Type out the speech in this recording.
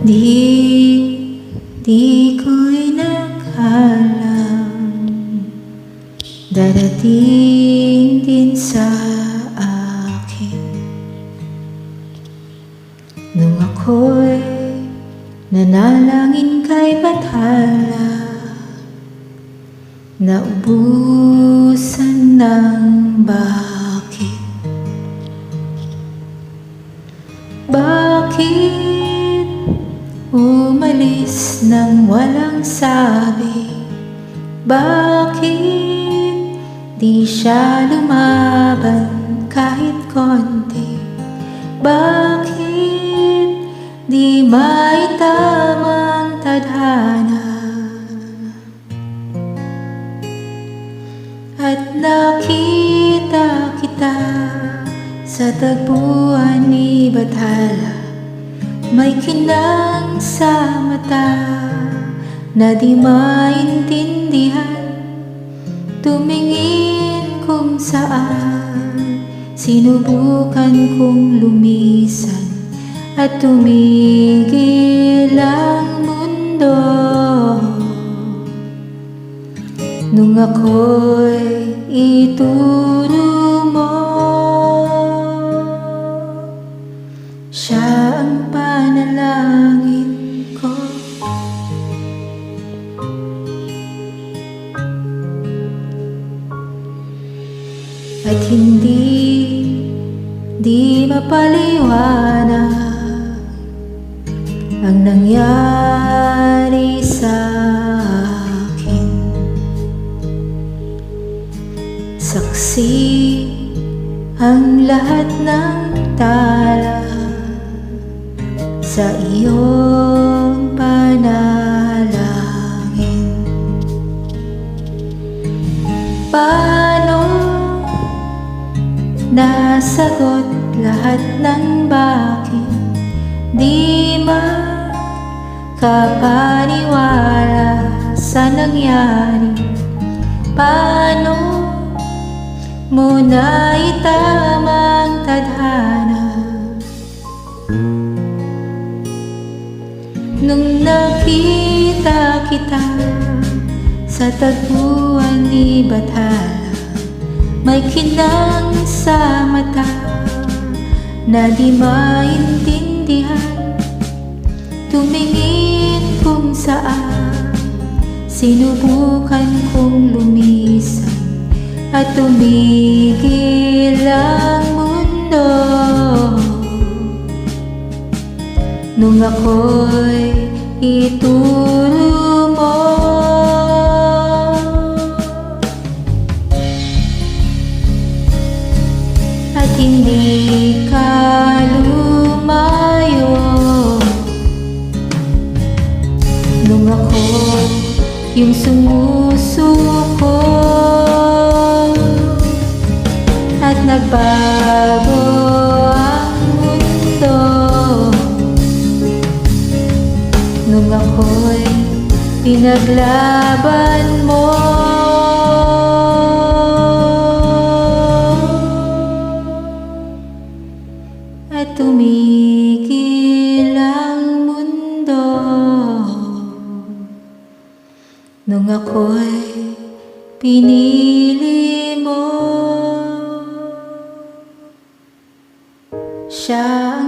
Di ko'y nakalam darating din sa akin nung ako'y nanalangin kay Bathala, naubusan ng bakit. Bakit umalis nang walang sabi? Bakit di siya lumaban kahit konti? Bakit di maitamang tadhana? At nakita kita sa tagpuan ni Bathala, may kinang sa mata na di maintindihan. Tumingin kung saan, sinubukan kong lumisan at tumigil ang mundo. Nung ako'y ituro mo, siya ang panalangin ko. At hindi mapaliwanag ang nangyari sa akin. Saksi ang lahat ng tala sa iyong panalangin. Paano nasagot lahat ng bakit? Di makapaniwala sa nangyari. Paano mo naitamang tadhana? Nung nakita kita sa tagpuan ni Bathala, may kinang sa mata na di maintindihan. Tumingin kung saan, sinubukan kong lumisan at tumigil ang mundo. Nung ako'y ituro mo, at hindi ka lumayo. Nung ako yung sumusuko at nagbago ang mundo. Nung ako'y pinaglaban mo, at tumigil ang mundo. Nung ako'y pinili mo, siya ang